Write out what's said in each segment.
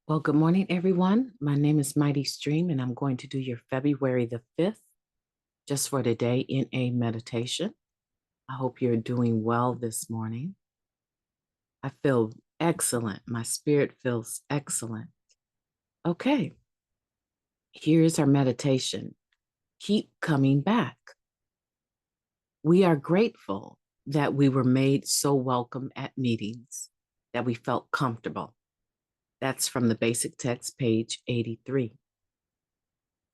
Well, good morning, everyone. My name is Mighty Stream, and I'm going to do your February the 5th, just for today, in a meditation. I hope you're doing well this morning. I feel excellent. My spirit feels excellent. Okay, here's our meditation. Keep coming back. We are grateful that we were made so welcome at meetings, that we felt comfortable. That's from the basic text, page 83.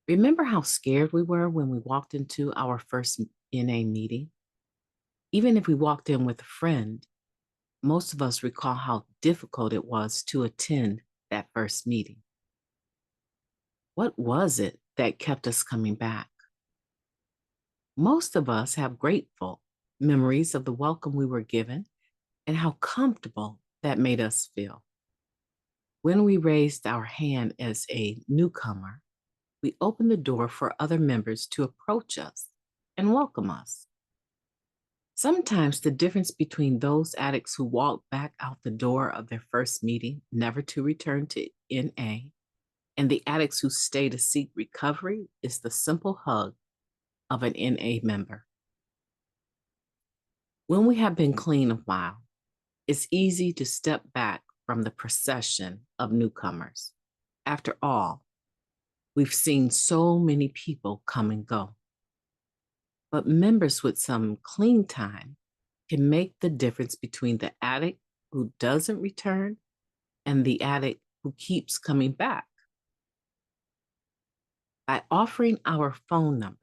Remember how scared we were when we walked into our first NA meeting? Even if we walked in with a friend, most of us recall how difficult it was to attend that first meeting. What was it that kept us coming back? Most of us have grateful memories of the welcome we were given and how comfortable that made us feel. When we raised our hand as a newcomer, we opened the door for other members to approach us and welcome us. Sometimes the difference between those addicts who walk back out the door of their first meeting, never to return to NA, and the addicts who stay to seek recovery is the simple hug of an NA member. When we have been clean a while, it's easy to step back from the procession of newcomers. After all, we've seen so many people come and go. But members with some clean time can make the difference between the addict who doesn't return and the addict who keeps coming back. By offering our phone numbers,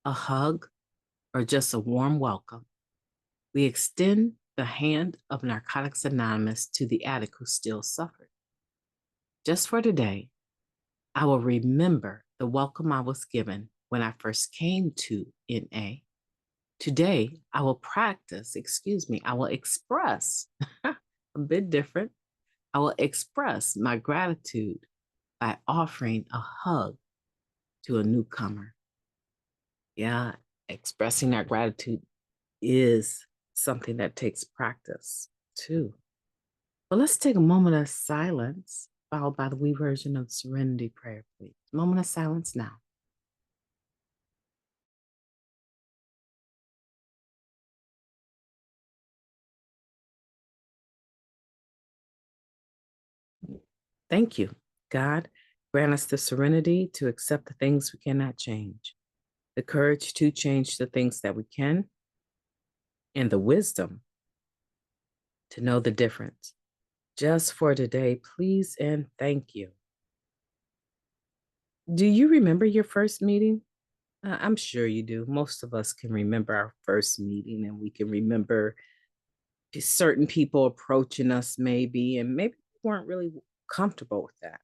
a hug, or just a warm welcome, we extend the hand of Narcotics Anonymous to the addict who still suffers. Just for today, I will remember the welcome I was given when I first came to NA. Today, I will express, a bit different. I will express my gratitude by offering a hug to a newcomer. Yeah, expressing our gratitude is something that takes practice too. But let's take a moment of silence, followed by the wee version of the Serenity Prayer, please. Moment of silence now. Thank you, God. Grant us the serenity to accept the things we cannot change, the courage to change the things that we can, and the wisdom to know the difference. Just for today, please and thank you. Do you remember your first meeting? I'm sure you do. Most of us can remember our first meeting, and we can remember certain people approaching us, maybe, and maybe we weren't really comfortable with that.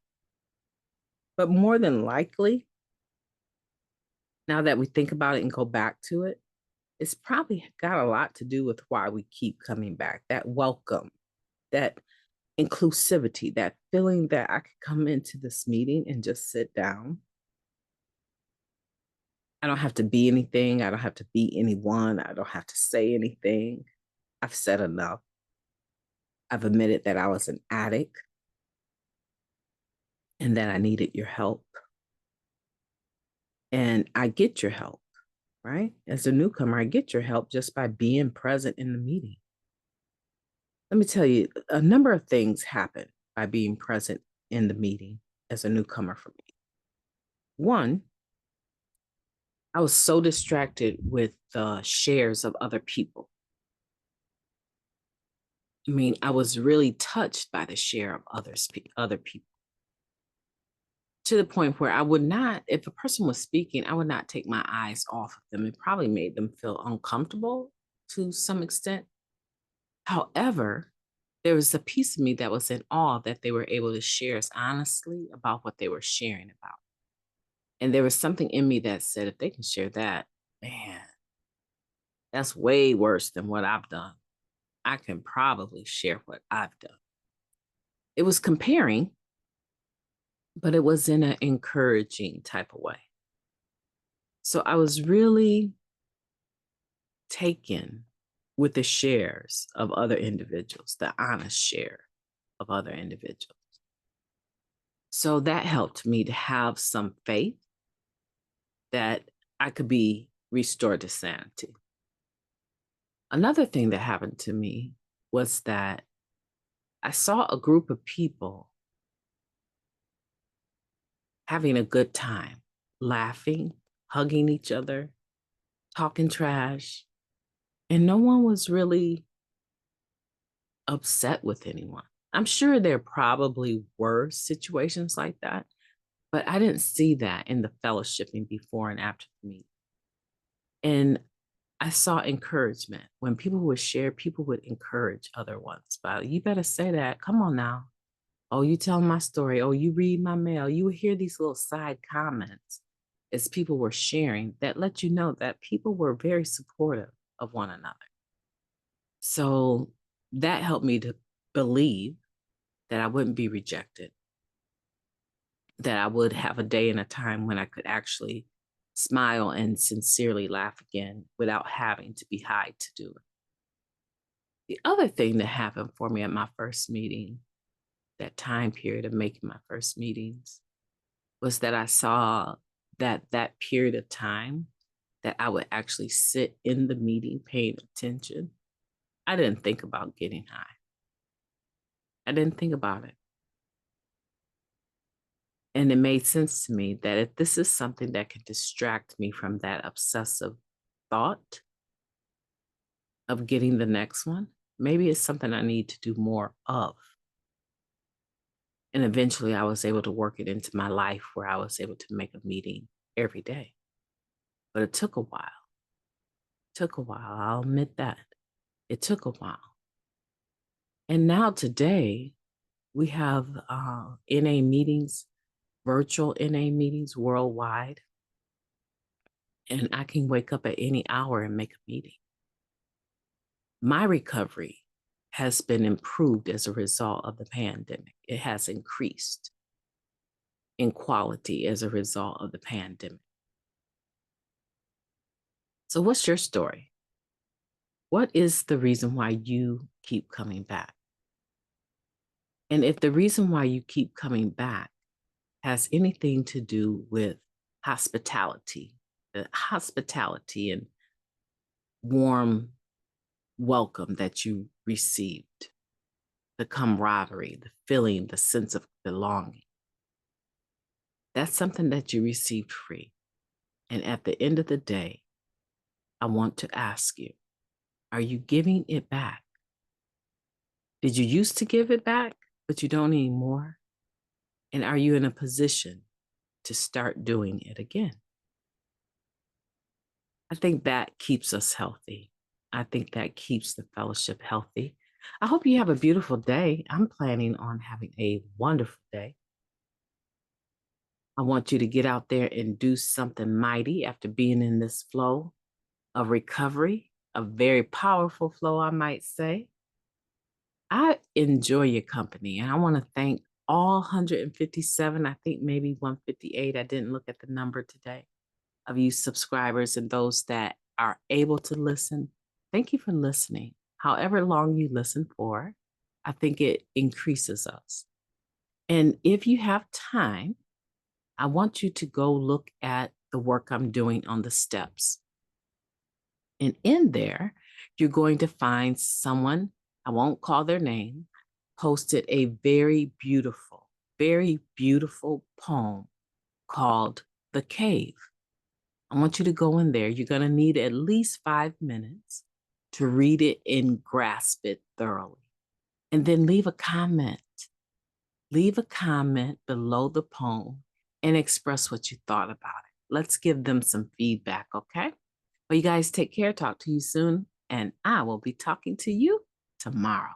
But more than likely, now that we think about it and go back to it, it's probably got a lot to do with why we keep coming back. That welcome, that inclusivity, that feeling that I could come into this meeting and just sit down. I don't have to be anything. I don't have to be anyone. I don't have to say anything. I've said enough. I've admitted that I was an addict and that I needed your help. And I get your help, right? As a newcomer, I get your help just by being present in the meeting. Let me tell you, a number of things happen by being present in the meeting as a newcomer for me. One, I was so distracted with the shares of other people. I mean, I was really touched by the share of other people, to the point where I would not, if a person was speaking, I would not take my eyes off of them. It probably made them feel uncomfortable to some extent. However, there was a piece of me that was in awe that they were able to share as honestly about what they were sharing about. And there was something in me that said, if they can share that, man, that's way worse than what I've done. I can probably share what I've done. It was comparing, but it was in an encouraging type of way. So I was really taken with the shares of other individuals, the honest share of other individuals. So that helped me to have some faith that I could be restored to sanity. Another thing that happened to me was that I saw a group of people having a good time, laughing, hugging each other, talking trash, and no one was really upset with anyone. I'm sure there probably were situations like that, but I didn't see that in the fellowshipping before and after the meeting. And I saw encouragement. When people would share, people would encourage other ones. But you better say that. Come on now. Oh, you tell my story. Oh, you read my mail. You would hear these little side comments as people were sharing that let you know that people were very supportive of one another. So that helped me to believe that I wouldn't be rejected, that I would have a day and a time when I could actually smile and sincerely laugh again without having to be high to do it. The other thing that happened for me at my first meeting, that time period of making my first meetings, was that I saw that that period of time that I would actually sit in the meeting paying attention, I didn't think about getting high. I didn't think about it. And it made sense to me that if this is something that can distract me from that obsessive thought of getting the next one, maybe it's something I need to do more of. And eventually I was able to work it into my life where I was able to make a meeting every day. But it took a while. It took a while. I'll admit that. It took a while. And now today, we have NA meetings, virtual NA meetings worldwide. And I can wake up at any hour and make a meeting. My recovery has been improved as a result of the pandemic. It has increased in quality as a result of the pandemic. So what's your story? What is the reason why you keep coming back? And if the reason why you keep coming back has anything to do with hospitality, the hospitality and warm welcome that you received, the camaraderie, the feeling, the sense of belonging, that's something that you received free. And at the end of the day, I want to ask you, are you giving it back? Did you used to give it back, but you don't anymore? And are you in a position to start doing it again? I think that keeps us healthy. I think that keeps the fellowship healthy. I hope you have a beautiful day. I'm planning on having a wonderful day. I want you to get out there and do something mighty after being in this flow of recovery, a very powerful flow, I might say. I enjoy your company, and I want to thank all 157, I think maybe 158, I didn't look at the number today, of you subscribers and those that are able to listen. Thank you for listening. However long you listen for, I think it increases us. And if you have time, I want you to go look at the work I'm doing on the steps. And in there, you're going to find someone, I won't call their name, posted a very beautiful poem called The Cave. I want you to go in there. You're going to need at least 5 minutes to read it and grasp it thoroughly. And then leave a comment. Leave a comment below the poem and express what you thought about it. Let's give them some feedback, okay? Well, you guys take care. Talk to you soon. And I will be talking to you tomorrow.